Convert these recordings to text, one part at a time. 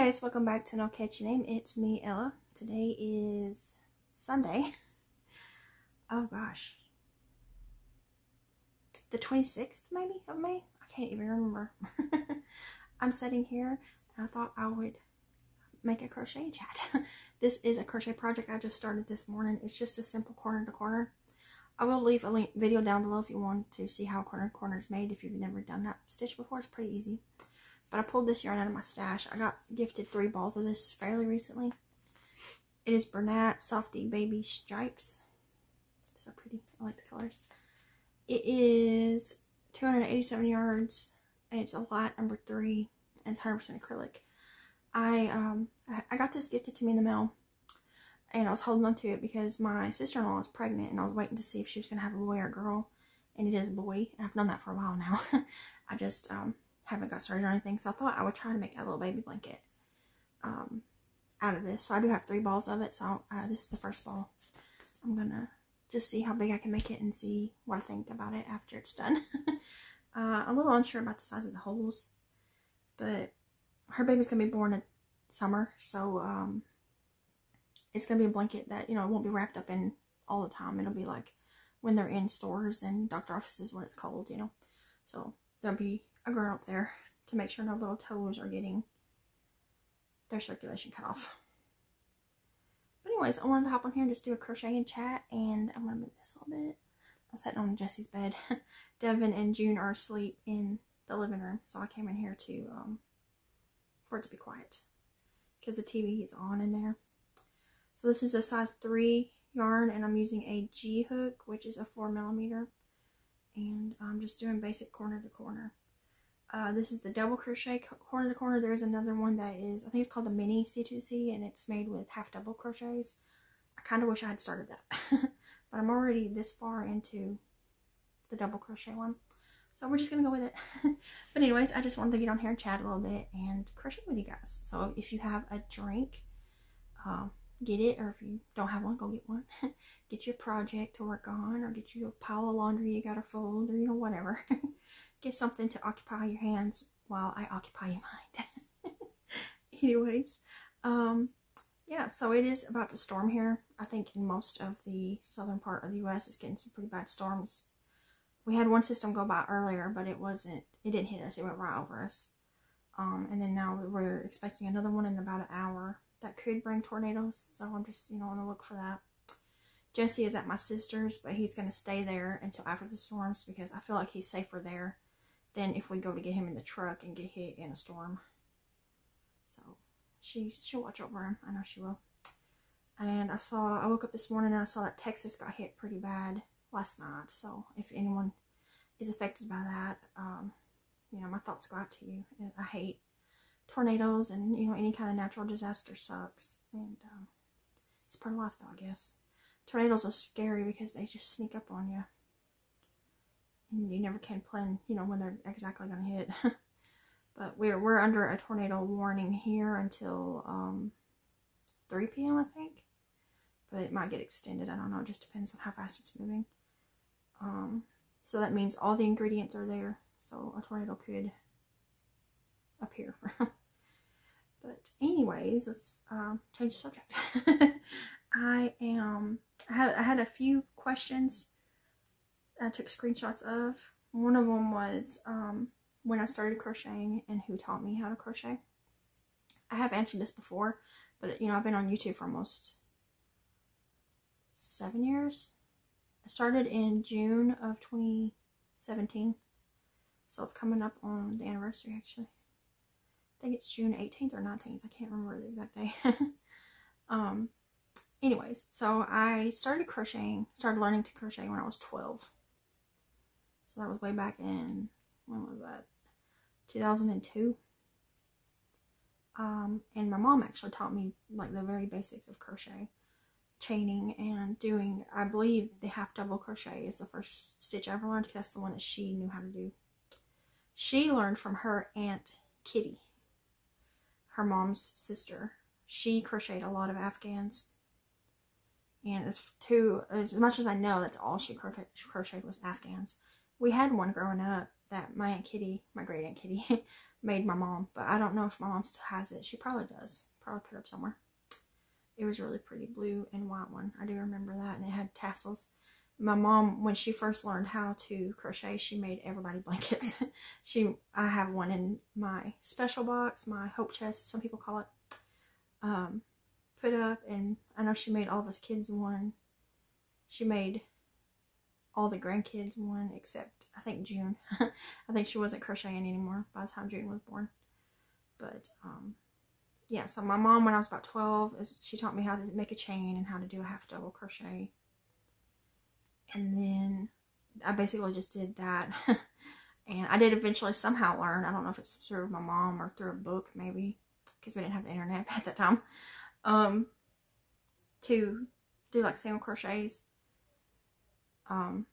guys, welcome back to No Catchy Name. It's me, Ella. Today is Sunday. Oh gosh. The 26th maybe of May? I can't even remember. I'm sitting here and I thought I would make a crochet chat. This is a crochet project I just started this morning. It's just a simple corner to corner. I will leave a link video down below if you want to see how corner to corner is made if you've never done that stitch before. It's pretty easy. But I pulled this yarn out of my stash. I got gifted 3 balls of this fairly recently. It is Bernat Softy Baby Stripes. So pretty. I like the colors. It is 287 yards. It's a lot number 3. And it's 100% acrylic. I got this gifted to me in the mail. And I was holding on to it because my sister-in-law was pregnant. And I was waiting to see if she was going to have a boy or a girl. And it is a boy. And I've known that for a while now. I just haven't got started or anything. So I thought I would try to make a little baby blanket out of this. So I do have 3 balls of it. So this is the first ball. I'm going to just see how big I can make it and see what I think about it after it's done. I'm a little unsure about the size of the holes. But her baby's going to be born in summer. So it's going to be a blanket that, you know, it won't be wrapped up in all the time. It'll be like when they're in stores and doctor offices when it's cold, you know. So there'll be a girl up there to make sure no little toes are getting their circulation cut off. But anyways, I wanted to hop on here and just do a crochet and chat, and I'm going to move this a little bit. I'm sitting on Jesse's bed. Devin and June are asleep in the living room, so I came in here to for it to be quiet because the TV is on in there. So this is a size 3 yarn, and I'm using a G hook, which is a 4mm, and I'm just doing basic corner to corner. This is the double crochet corner to corner. There's another one that is, I think it's called the mini C2C, and it's made with half double crochets. I kind of wish I had started that, but I'm already this far into the double crochet one, so we're just gonna go with it. But anyways, I just wanted to get on here and chat a little bit and crochet with you guys. So if you have a drink, get it, or if you don't have one, go get one. Get your project to work on, or get you a pile of laundry you gotta fold, or you know, whatever. Get something to occupy your hands while I occupy your mind. Anyways, yeah, so it is about to storm here. I think in most of the southern part of the U.S. it's getting some pretty bad storms. We had one system go by earlier, but it didn't hit us. It went right over us. And then now we're expecting another one in about an hour that could bring tornadoes. So I'm just, you know, on the look for that. Jesse is at my sister's, but he's going to stay there until after the storms because I feel like he's safer there than if we go to get him in the truck and get hit in a storm. So she'll watch over him. I know she will. And I woke up this morning and I saw that Texas got hit pretty bad last night. So if anyone is affected by that, you know, my thoughts go out to you. I hate tornadoes, and, you know, any kind of natural disaster sucks. And it's part of life though, I guess. Tornadoes are scary because they just sneak up on you. And you never can plan, you know, when they're exactly going to hit. But we're under a tornado warning here until 3 p.m. I think. But it might get extended. I don't know. It just depends on how fast it's moving. So that means all the ingredients are there. So a tornado could appear. But anyways, let's change the subject. I had a few questions I took screenshots of. One of them was when I started crocheting and who taught me how to crochet. I have answered this before, but, you know, I've been on YouTube for almost 7 years. I started in June of 2017, so it's coming up on the anniversary actually. I think it's June 18th or 19th. I can't remember the exact day. Anyways, so I started learning to crochet when I was 12. So that was way back in, when was that? 2002. And my mom actually taught me like the very basics of crochet. Chaining and doing, I believe the half double crochet is the first stitch I ever learned because that's the one that she knew how to do. She learned from her Aunt Kitty, her mom's sister. She crocheted a lot of Afghans. And as much as I know, that's all she crocheted was Afghans. We had one growing up, that my Aunt Kitty, my great Aunt Kitty, made my mom. But I don't know if my mom still has it. She probably does. Probably put it up somewhere. It was really pretty, blue and white one. I do remember that, and it had tassels. My mom, when she first learned how to crochet, she made everybody blankets. I have one in my special box, my hope chest, some people call it, put up, and I know she made all of us kids one. She made all the grandkids one, except I think June. I think she wasn't crocheting anymore by the time June was born. But, yeah, so my mom, when I was about 12, she taught me how to make a chain and how to do a half double crochet. And then I basically just did that. And I did eventually somehow learn, I don't know if it's through my mom or through a book maybe, because we didn't have the internet at that time, to do like single crochets. Or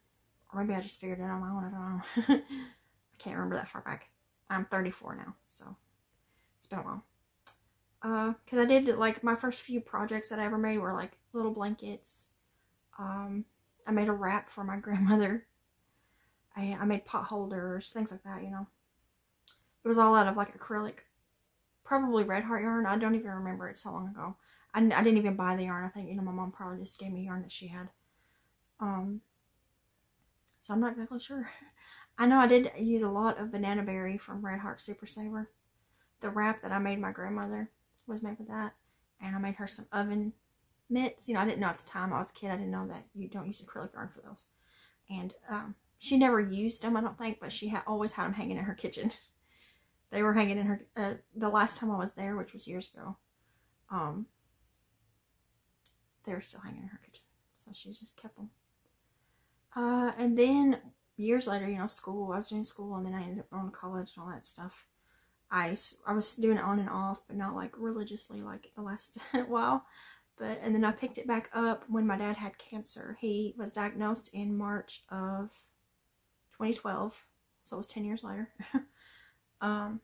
maybe I just figured it out on my own, I don't know. I can't remember that far back. I'm 34 now, so it's been a while. Because I did, like, my first few projects that I ever made were like little blankets. I made a wrap for my grandmother. I made pot holders, things like that, you know. It was all out of like acrylic, probably Red Heart yarn. I don't even remember, it so long ago. I didn't even buy the yarn. I think, you know, my mom probably just gave me yarn that she had. So I'm not exactly sure. I know I did use a lot of Banana Berry from Red Heart Super Saver. The wrap that I made my grandmother was made with that. And I made her some oven mitts. You know, I didn't know at the time. I was a kid. I didn't know that you don't use acrylic yarn for those. And she never used them, I don't think, but she always had them hanging in her kitchen. They were hanging in her, the last time I was there, which was years ago, they were still hanging in her kitchen. So she just kept them. And then years later, you know, school, I was doing school, and then I ended up going to college and all that stuff. I was doing it on and off, but not like religiously like the last while. And then I picked it back up when my dad had cancer. He was diagnosed in March of 2012, so it was 10 years later. And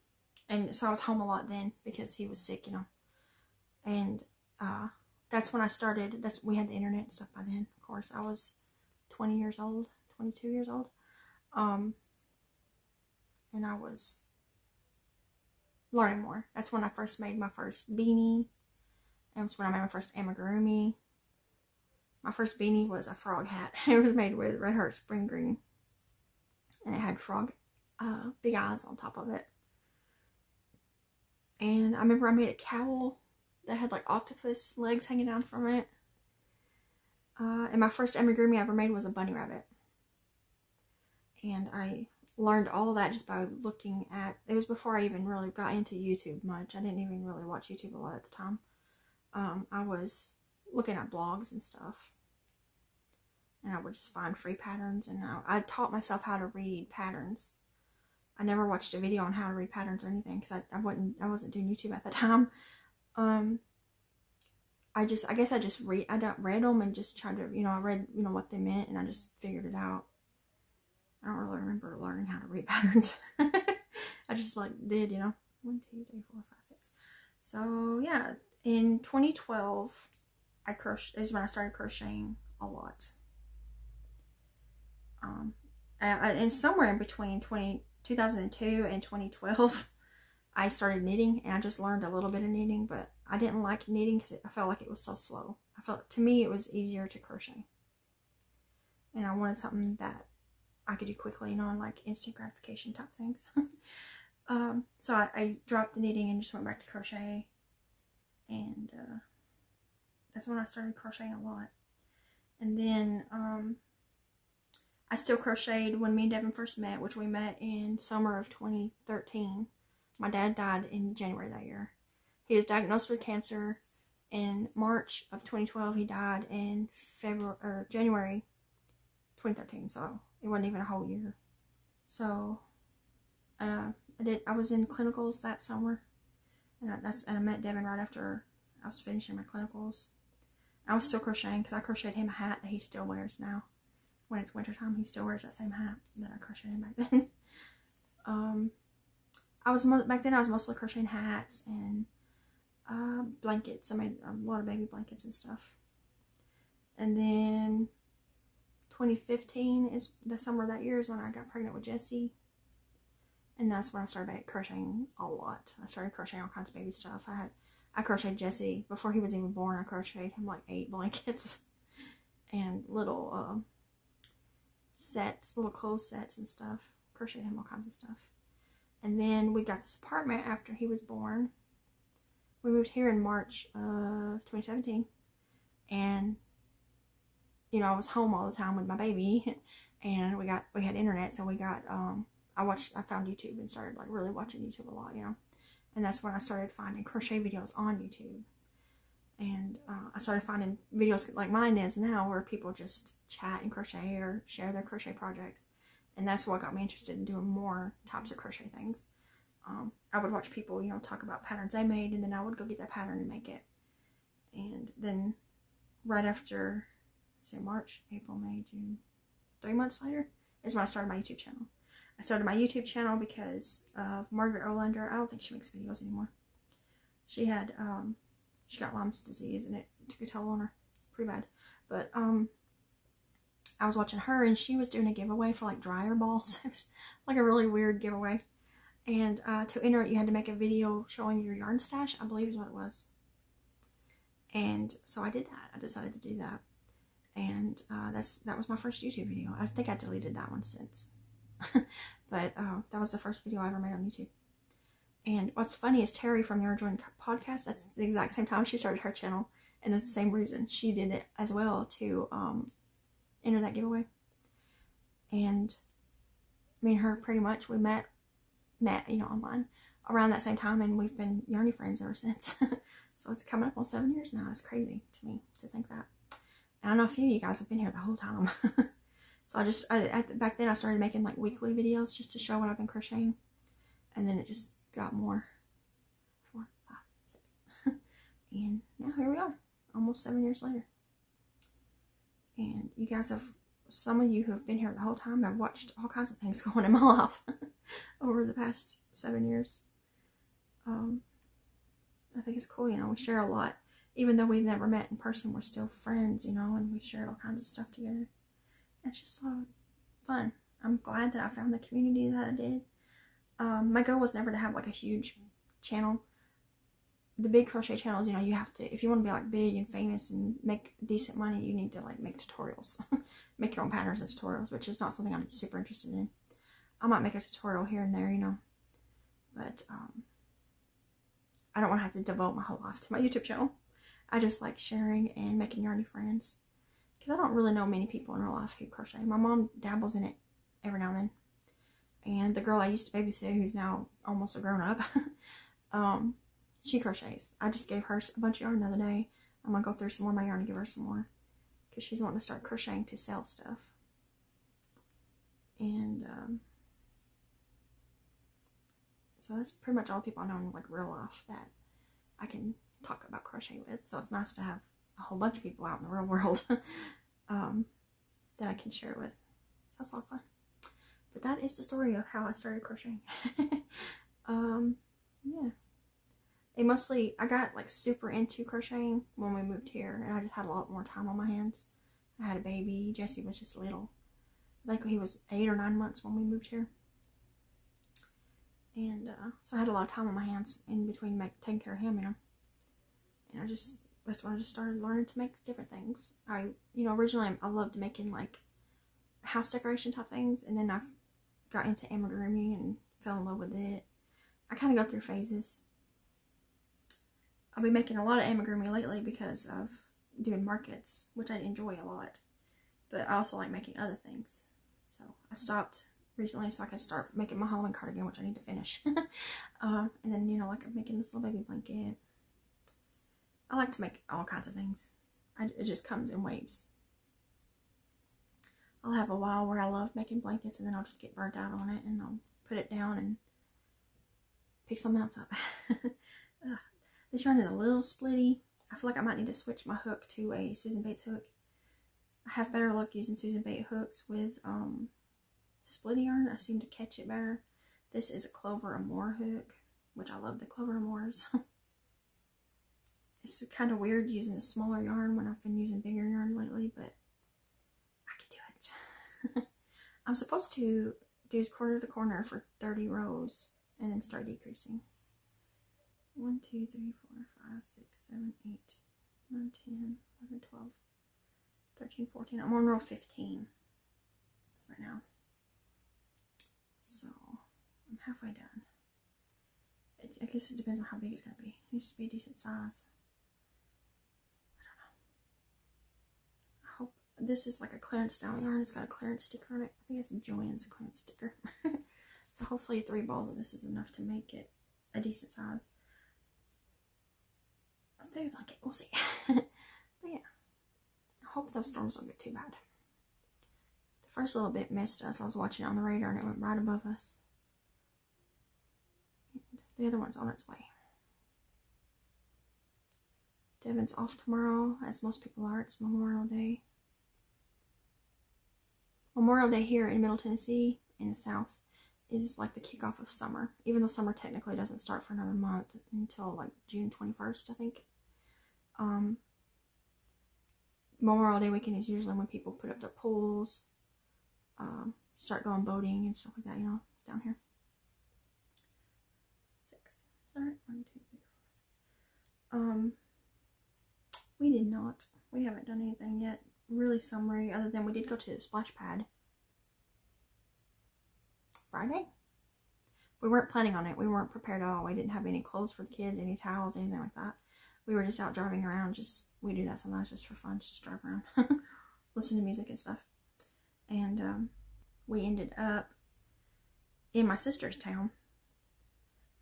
so I was home a lot then because he was sick, you know. And that's when I started. We had the internet and stuff by then. Of course, I was 20 years old, 22 years old. And I was learning more. That's when I first made my first beanie. And that's when I made my first amigurumi. My first beanie was a frog hat. It was made with Red Heart Spring Green. And it had frog big eyes on top of it. And I remember I made a cowl that had like octopus legs hanging down from it. And my first amigurumi I ever made was a bunny rabbit. And I learned all of that just by looking at, it was before I even really got into YouTube much. I didn't even really watch YouTube a lot at the time. I was looking at blogs and stuff. And I would just find free patterns, and I taught myself how to read patterns. I never watched a video on how to read patterns or anything because I wasn't doing YouTube at the time. I guess I just read them and just tried to, you know, I read, you know, what they meant, and I just figured it out. I don't really remember learning how to read patterns. I just like did, you know. 1, 2, 3, 4, 5, 6. So yeah, in 2012, is when I started crocheting a lot. And somewhere in between 2002 and 2012, I started knitting, and I just learned a little bit of knitting, but I didn't like knitting because I felt like it was so slow. To me, it was easier to crochet. And I wanted something that I could do quickly, you know, and like instant gratification type things. So I dropped the knitting and just went back to crochet. And that's when I started crocheting a lot. And then I still crocheted when me and Devin first met, which we met in summer of 2013. My dad died in January that year. He was diagnosed with cancer in March of 2012. He died in January 2013, so it wasn't even a whole year. So I was in clinicals that summer, and I met Devin right after I was finishing my clinicals. I was still crocheting because I crocheted him a hat that he still wears now. When it's wintertime, he still wears that same hat that I crocheted him back then. Back then I was mostly crocheting hats and blankets. I made a lot of baby blankets and stuff. And then 2015 is the summer of that year is when I got pregnant with Jessie. And that's when I started crocheting a lot. I started crocheting all kinds of baby stuff. I crocheted Jesse before he was even born. I crocheted him like 8 blankets and little sets, little clothes sets and stuff. Crocheted him all kinds of stuff. And then we got this apartment after he was born. We moved here in March of 2017. And, you know, I was home all the time with my baby. And we had internet, so we got, I found YouTube and started like really watching YouTube a lot, you know. And that's when I started finding crochet videos on YouTube. And I started finding videos like mine is now, where people just chat and crochet or share their crochet projects. And that's what got me interested in doing more types of crochet things. I would watch people, you know, talk about patterns they made, and then I would go get that pattern and make it. And then right after, say March, April, May, June, 3 months later is when I started my YouTube channel. I started my YouTube channel because of Margaret Olander. I don't think she makes videos anymore. She had, she got Lyme's disease, and it took a toll on her pretty bad. But I was watching her, and she was doing a giveaway for like dryer balls. It was like a really weird giveaway. And to enter it, you had to make a video showing your yarn stash, I believe is what it was. And so I did that. I decided to do that. And that was my first YouTube video. I think I deleted that one since. But that was the first video I ever made on YouTube. And what's funny is Terry from Yarn Join podcast, that's the exact same time she started her channel. And that's the same reason. She did it as well to enter that giveaway. And me and her pretty much, we met, you know, online around that same time, and we've been Yarny friends ever since. So it's coming up on 7 years now. It's crazy to me to think that. And I know a few of you guys have been here the whole time. So back then I started making like weekly videos just to show what I've been crocheting. And then it just got more. 4, 5, 6. And now here we are, almost 7 years later. And you guys have, some of you who have been here the whole time, have watched all kinds of things going in my life over the past 7 years. I think it's cool, you know, we share a lot. Even though we've never met in person, we're still friends, you know, and we shared all kinds of stuff together. It's just so fun. I'm glad that I found the community that I did. My goal was never to have like a huge channel. The big crochet channels, you know, you have to, if you want to be like big and famous and make decent money, you need to like make tutorials. Make your own patterns and tutorials, which is not something I'm super interested in. I might make a tutorial here and there, you know, but I don't want to have to devote my whole life to my YouTube channel. I just like sharing and making yarny friends, because I don't really know many people in real life who crochet. My mom dabbles in it every now and then, and the girl I used to babysit, who's now almost a grown-up, she crochets. I just gave her a bunch of yarn the other day. I'm gonna go through some more of my yarn and give her some more, because she's wanting to start crocheting to sell stuff. And so that's pretty much all the people I know in like real life that I can talk about crochet with. So it's nice to have a whole bunch of people out in the real world that I can share it with. So that's a lot of fun. But that is the story of how I started crocheting. Yeah. I got like super into crocheting when we moved here, and I just had a lot more time on my hands. I had a baby. Jesse was just little. I think he was 8 or 9 months when we moved here. And so I had a lot of time on my hands in between taking care of him, you know. And that's when I just started learning to make different things. You know, originally I loved making like house decoration type things, and then I got into amigurumi and fell in love with it. I kind of go through phases. I've been making a lot of amigurumi lately because of doing markets, which I enjoy a lot. But I also like making other things. So I stopped recently so I could start making my Halloween cardigan, which I need to finish. And then, you know, like I'm making this little baby blanket. I like to make all kinds of things. It just comes in waves. I'll have a while where I love making blankets, and then I'll just get burnt out on it, and I'll put it down and pick something else up. This yarn is a little splitty. I feel like I might need to switch my hook to a Susan Bates hook. I have better luck using Susan Bates hooks with splitty yarn. I seem to catch it better. This is a Clover Amour hook, which I love the Clover Amours. It's kind of weird using the smaller yarn when I've been using bigger yarn lately, but I can do it. I'm supposed to do corner to corner for 30 rows and then start decreasing. 1, 2, 3, 4, 5, 6, 7, 8, 9, 10, 11, 12, 13, 14. I'm on row 15 right now. So I'm halfway done. I guess it depends on how big it's going to be. It needs to be a decent size. I don't know. I hope this is like a clearance down yarn. It's got a clearance sticker on it. I think it's Joann's clearance sticker. So hopefully 3 balls of this is enough to make it a decent size. I think I like it. We'll see. But yeah. I hope those storms don't get too bad. The first little bit missed us. I was watching it on the radar and it went right above us. The other one's on its way. Devin's off tomorrow, as most people are. It's Memorial Day. Memorial Day here in Middle Tennessee, in the South, is like the kickoff of summer. Even though summer technically doesn't start for another month until like June 21st, I think. Memorial Day weekend is usually when people put up their pools, start going boating and stuff like that, you know, down here. 6. Sorry, 1, 2, 3, 4, 6. We did not. We haven't done anything yet really summary, other than we did go to the splash pad Friday. We weren't planning on it. We weren't prepared at all. We didn't have any clothes for the kids, any towels, anything like that. We were just out driving around. We do that sometimes just for fun, just to drive around, listen to music and stuff. And we ended up in my sister's town,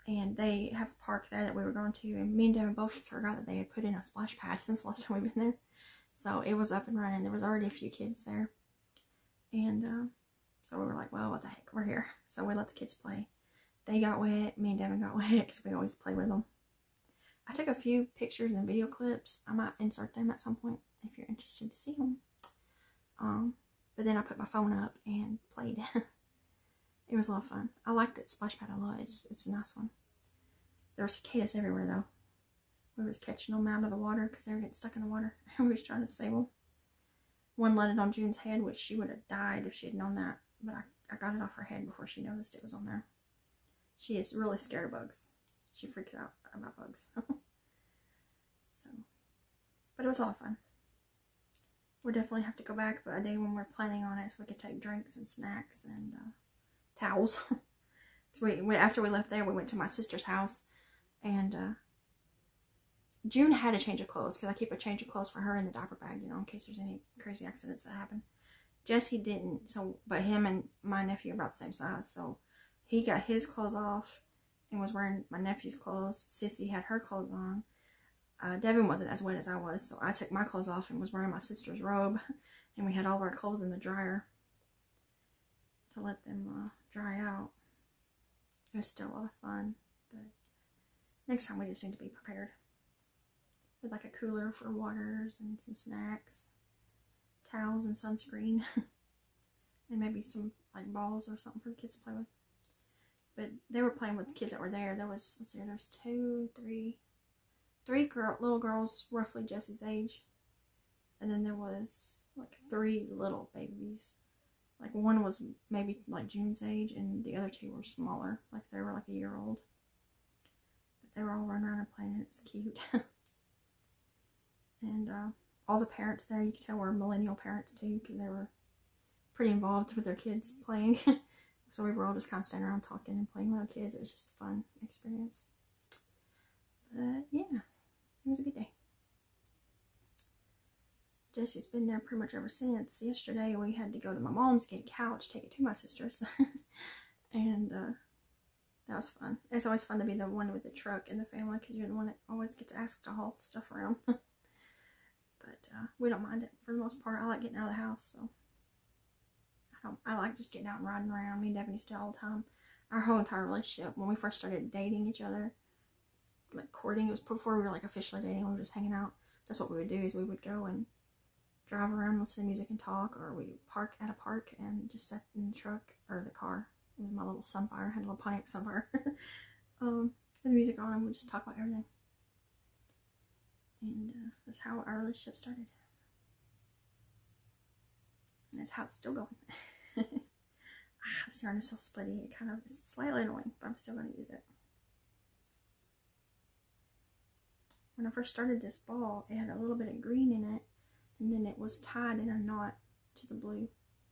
and they have a park there that we were going to, and me and Devin both forgot that they had put in a splash pad since the last time we've been there. So it was up and running. There was already a few kids there, and so we were like, well, what the heck, we're here. So we let the kids play. They got wet. Me and Devin got wet because we always play with them. I took a few pictures and video clips. I might insert them at some point if you're interested to see them. But then I put my phone up and played. It was a lot of fun. I liked that splash pad a lot. It's a nice one. There were cicadas everywhere though. We were catching them out of the water because they were getting stuck in the water. We was trying to save them. One landed on June's head, which she would have died if she had known that. But I got it off her head before she noticed it was on there. She is really scared of bugs. She freaks out about bugs. So, but it was a lot of fun. We'll definitely have to go back, but a day when we're planning on it so we could take drinks and snacks and towels. So after we left there, we went to my sister's house, and June had a change of clothes because I keep a change of clothes for her in the diaper bag, you know, in case there's any crazy accidents that happen. Jesse didn't, but him and my nephew are about the same size, so he got his clothes off and was wearing my nephew's clothes. Sissy had her clothes on. Devin wasn't as wet as I was, so I took my clothes off and was wearing my sister's robe, and we had all of our clothes in the dryer to let them dry out. It was still a lot of fun, but next time we just need to be prepared with like a cooler for waters and some snacks, towels and sunscreen, and maybe some like balls or something for the kids to play with. But they were playing with the kids that were there. There was, let's see, there's three little girls roughly Jesse's age, and then there was like 3 little babies. Like one was maybe like June's age, and the other 2 were smaller, like they were like a year old. But they were all running around and playing, and it was cute. And all the parents there, you could tell, were millennial parents too, because they were pretty involved with their kids playing. So we were all just kind of standing around talking and playing with our kids. It was just a fun experience. But yeah, it was a good day. Jesse's been there pretty much ever since. Yesterday we had to go to my mom's, get a couch, take it to my sister's. And that was fun. It's always fun to be the one with the truck in the family, because you're the one that always gets asked to haul stuff around. But we don't mind it for the most part. I like getting out of the house, so I like just getting out and riding around. Me and Devin used to all the time. Our whole entire relationship, when we first started dating each other, like courting, it was before we were like officially dating, we were just hanging out. That's what we would do, is we would go and drive around, listen to music and talk, or we would park at a park and just sit in the truck or the car. It was my little Sunfire. I had a little Pontiac Sunfire. With the music on, and we'd just talk about everything. And that's how our relationship started. And that's how it's still going. This yarn is so splitty. It kind of is slightly annoying, but I'm still going to use it. When I first started this ball, it had a little bit of green in it, and then it was tied in a knot to the blue.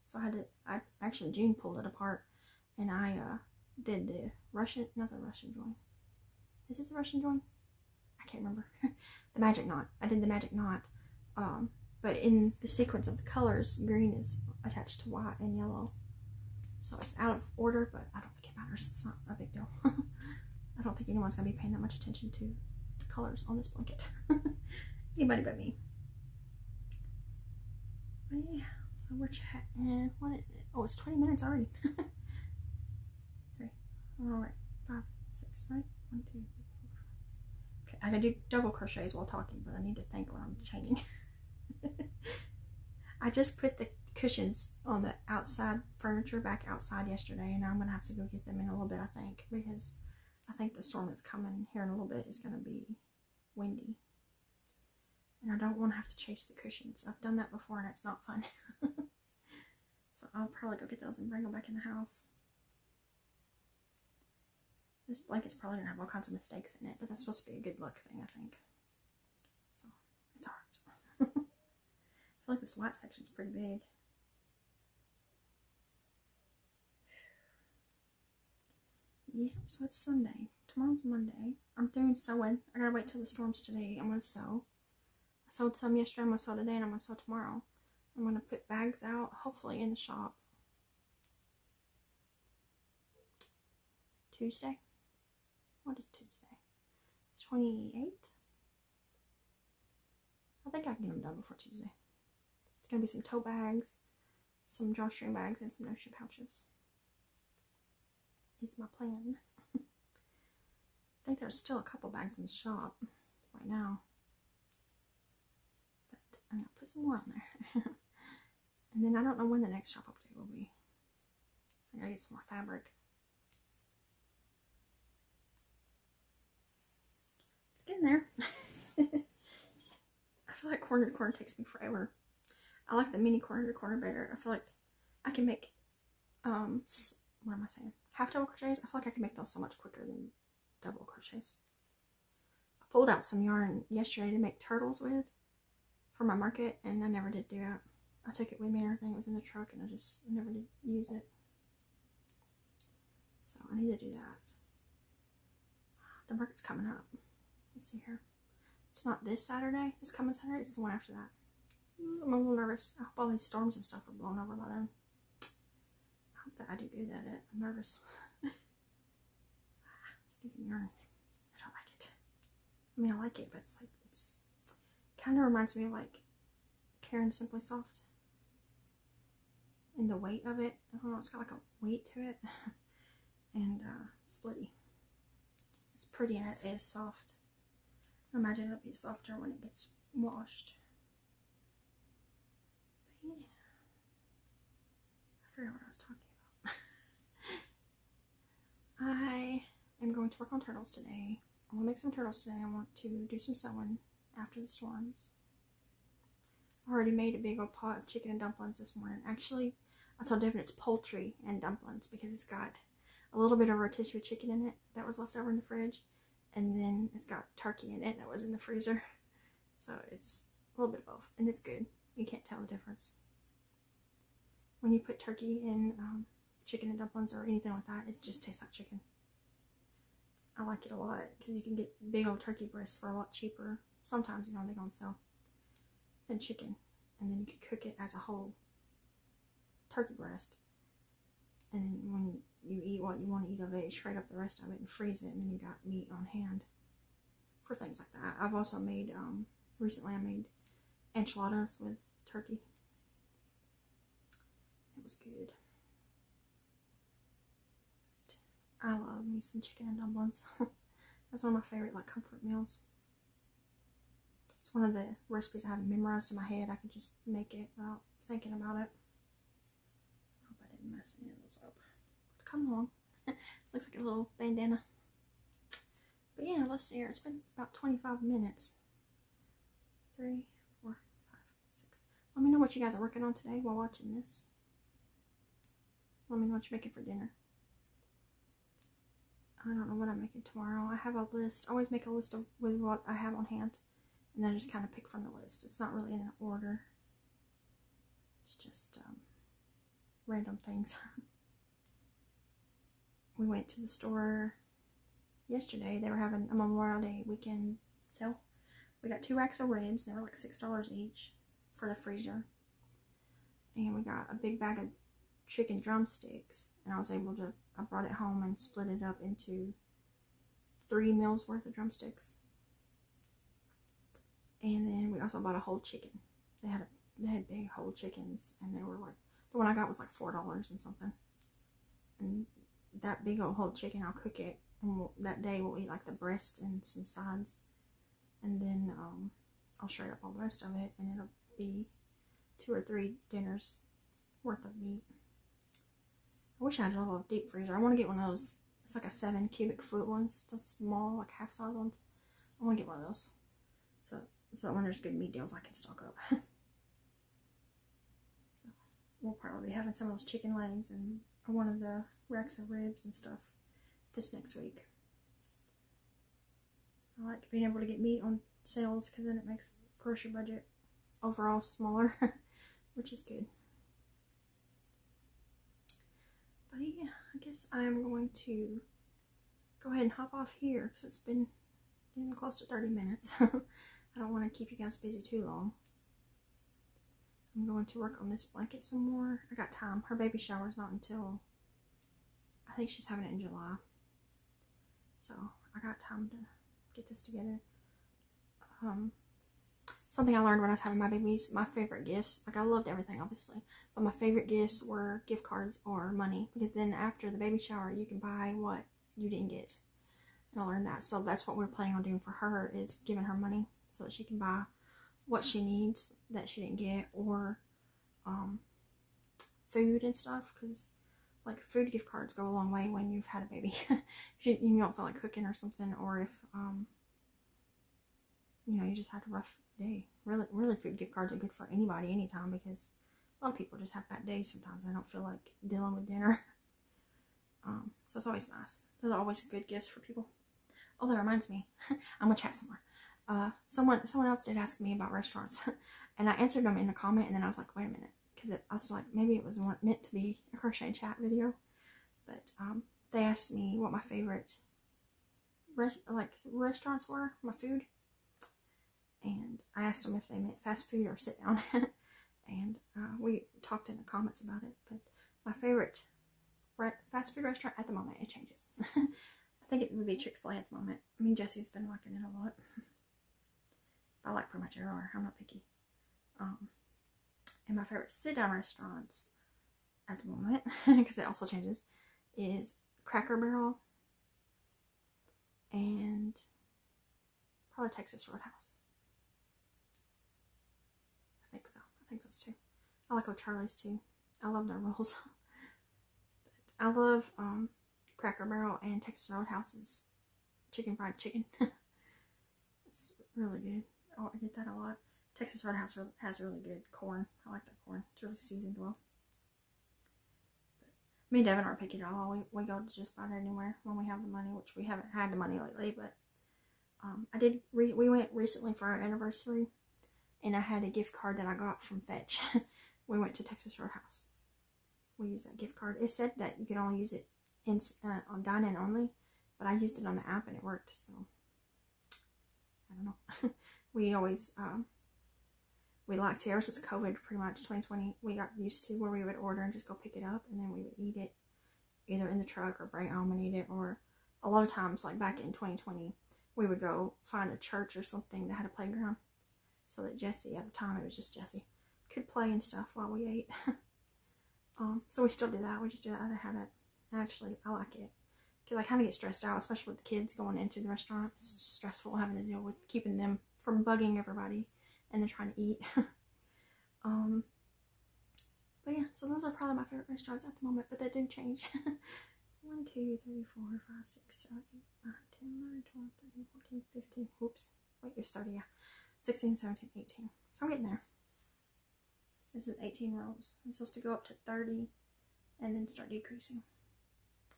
So I actually June pulled it apart, and I did the Russian, not the Russian join. Is it the Russian join? I can't remember. The magic knot. I did the magic knot. But in the sequence of the colors, green is attached to white and yellow. So it's out of order, but I don't think it matters. It's not a big deal. I don't think anyone's going to be paying that much attention to the colors on this blanket. Anybody but me. But yeah, so we're chatting. What is it? Oh, it's 20 minutes already. 3. Alright, 5, 6, right? 1, 2, 3, 4, 5, 6. Okay, I gotta do double crochets while talking, but I need to think when I'm chaining. I just put the cushions on the outside furniture back outside yesterday, and I'm gonna have to go get them in a little bit, I think, because I think the storm that's coming here in a little bit is gonna be windy, and I don't want to have to chase the cushions. I've done that before and it's not fun. So I'll probably go get those and bring them back in the house. This blanket's probably gonna have all kinds of mistakes in it, but that's supposed to be a good luck thing, I think. So it's alright. I feel like this white section's pretty big. Yeah, so it's Sunday. Tomorrow's Monday. I'm doing sewing. I gotta wait till the storms today. I'm gonna sew. I sewed some yesterday, I'm gonna sew today, and I'm gonna sew tomorrow. I'm gonna put bags out, hopefully in the shop. Tuesday? What is Tuesday? 28th? I think I can get them done before Tuesday. It's gonna be some tote bags, some drawstring bags, and some no-shoe pouches. Is my plan. I think there's still a couple bags in the shop right now, but I'm gonna put some more on there. And then I don't know when the next shop update will be. I gotta get some more fabric. It's getting there. I feel like corner to corner takes me forever. I like the mini corner to corner better. I feel like I can make what am I saying? Half double crochets. I feel like I can make those so much quicker than double crochets. I pulled out some yarn yesterday to make turtles with for my market, and I never did do it. I took it with me and everything. It was in the truck, and I just never did use it. So I need to do that. The market's coming up. Let's see here. It's not this Saturday. This coming Saturday. It's the one after that. I'm a little nervous. I hope all these storms and stuff are blown over by then. I hope that I do good at it. I'm nervous. Stinking yarn. I don't like it. I mean, I like it, but it's like, it's kind of reminds me of like Karen Simply Soft. And the weight of it. I don't know, it's got like a weight to it. And splitty. It's pretty and it is soft. I imagine it'll be softer when it gets washed. But yeah. I forgot what I was talking about. I am going to work on turtles today. I'm going to make some turtles today. I want to do some sewing after the storms. I already made a big old pot of chicken and dumplings this morning. Actually, I told Devin it's poultry and dumplings because it's got a little bit of rotisserie chicken in it that was left over in the fridge. And then it's got turkey in it that was in the freezer. So it's a little bit of both. And it's good. You can't tell the difference. When you put turkey in chicken and dumplings or anything like that, it just tastes like chicken. I like it a lot because you can get big old turkey breasts for a lot cheaper. Sometimes, you know, they're on sale than chicken. And then you can cook it as a whole turkey breast. And then when you eat what you want to eat of it, you shred up the rest of it and freeze it, and then you got meat on hand for things like that. I've also made, recently I made enchiladas with turkey. It was good. I love me some chicken and dumplings. That's one of my favorite like comfort meals. It's one of the recipes I have memorized in my head. I can just make it without thinking about it. I hope I didn't mess any of those up. Come along. Looks like a little bandana. But yeah, let's see here. It's been about 25 minutes. 3, 4, 5, 6. Let me know what you guys are working on today while watching this. Let me know what you're making for dinner. I don't know what I'm making tomorrow. I have a list. I always make a list with what I have on hand. And then I just kind of pick from the list. It's not really in an order. It's just random things. We went to the store yesterday. They were having a Memorial Day weekend sale. We got 2 racks of ribs. They were like $6 each for the freezer. And we got a big bag of chicken drumsticks. And I was able to, I brought it home and split it up into 3 meals worth of drumsticks. And then we also bought a whole chicken. They had big whole chickens, and they were like, the one I got was like $4 and something. And that big old whole chicken, I'll cook it, and that day we'll eat like the breast and some sides, and then I'll shred up all the rest of it, and it'll be 2 or 3 dinners worth of meat. I wish I had a little deep freezer. I want to get one of those. It's like a 7 cubic foot ones, those small, like half size ones. I want to get one of those, so that when there's good meat deals, I can stock up. We'll probably be having some of those chicken legs and one of the racks of ribs and stuff this next week. I like being able to get meat on sales because then it makes the grocery budget overall smaller, which is good. But yeah, I guess I'm going to go ahead and hop off here because it's been getting close to 30 minutes. I don't want to keep you guys busy too long. I'm going to work on this blanket some more. I got time. Her baby shower is not until, I think she's having it in July. So I got time to get this together. Something I learned when I was having my babies, my favorite gifts, like I loved everything obviously, but my favorite gifts were gift cards or money, because then after the baby shower you can buy what you didn't get. And I learned that. So that's what we're planning on doing for her, is giving her money so that she can buy what she needs that she didn't get, or food and stuff, because like food gift cards go a long way when you've had a baby. If you don't feel like cooking or something, or if you know, you just had a rough day. Really food gift cards are good for anybody anytime, because a lot of people just have bad days sometimes. They don't feel like dealing with dinner. So it's always nice. Those are always good gifts for people. Oh, that reminds me. I'm gonna chat some more. Someone else did ask me about restaurants, and I answered them in the comment, and then I was like, wait a minute, because I was like, maybe it was meant to be a crochet chat video, but they asked me what my favorite restaurants were, my food, and I asked them if they meant fast food or sit down, and we talked in the comments about it. But my favorite fast food restaurant at the moment, it changes. I think it would be Chick-fil-A at the moment. I mean, Jesse's been liking it a lot. I like pretty much everywhere. I'm not picky. And my favorite sit-down restaurants at the moment, because it also changes, is Cracker Barrel and probably Texas Roadhouse. I think so. I think those two. I like O'Charlie's too. I love their rolls. But I love Cracker Barrel and Texas Roadhouse's fried chicken. It's really good. Oh, I get that a lot. Texas Roadhouse has really good corn. I like that corn. It's really seasoned well. But me and Devin aren't picky at all. We go to just about anywhere when we have the money, which we haven't had the money lately. But we went recently for our anniversary, and I had a gift card that I got from Fetch. We went to Texas Roadhouse. We used that gift card. It said that you could only use it on dine-in only, but I used it on the app and it worked. So I don't know. We always, we like to, ever since COVID, pretty much 2020, we got used to where we would order and just go pick it up, and then we would eat it either in the truck or bring it home and eat it, or a lot of times, like back in 2020, we would go find a church or something that had a playground, so that Jesse, at the time it was just Jesse, could play and stuff while we ate. So we still do that. We just do that out of habit. Actually, I like it, because I kind of get stressed out, especially with the kids going into the restaurant. It's just stressful having to deal with keeping them from bugging everybody and they're trying to eat. But yeah, so those are probably my favorite restaurants at the moment, but they do change. 1, 2, 3, 4, 5, 6, 7, 8, 9, 10, 11, 12, 13, 14, 15. Whoops. Wait, it's 30, yeah. 16, 17, 18. So I'm getting there. This is 18 rows. I'm supposed to go up to 30 and then start decreasing.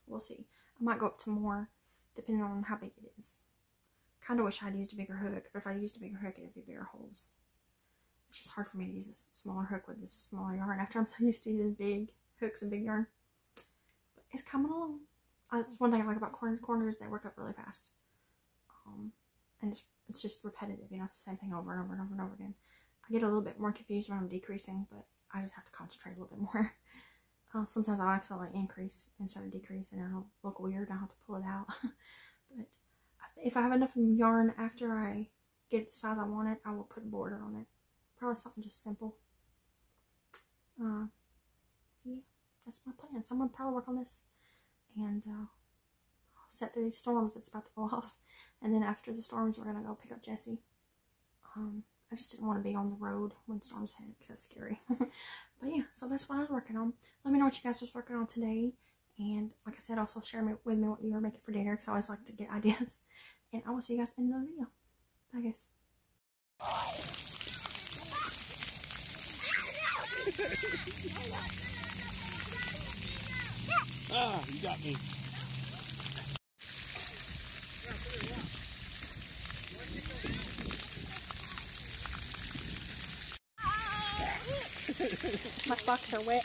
We'll see. I might go up to more depending on how big it is. Kind of wish I'd used a bigger hook, but if I used a bigger hook, it'd be bigger holes. It's just hard for me to use this smaller hook with this smaller yarn after I'm so used to using big hooks and big yarn. But it's coming along. That's one thing I like about corners, they work up really fast. And it's just repetitive, you know, it's the same thing over and over and over and over again. I get a little bit more confused when I'm decreasing, but I just have to concentrate a little bit more. Sometimes I'll accidentally increase instead of decrease, and it'll look weird and I'll have to pull it out. But if I have enough yarn after I get it the size I want it, I will put a border on it. Probably something just simple. Yeah, that's my plan. So I'm going to probably work on this and set through these storms that's about to blow off. And then after the storms, we're going to go pick up Jessie. I just didn't want to be on the road when storms hit because that's scary. But yeah, so that's what I was working on. Let me know what you guys was working on today. And like I said, also share with me what you were making for dinner because I always like to get ideas. And I will see you guys in another video. Bye guys. Ah, you got me. My socks are wet.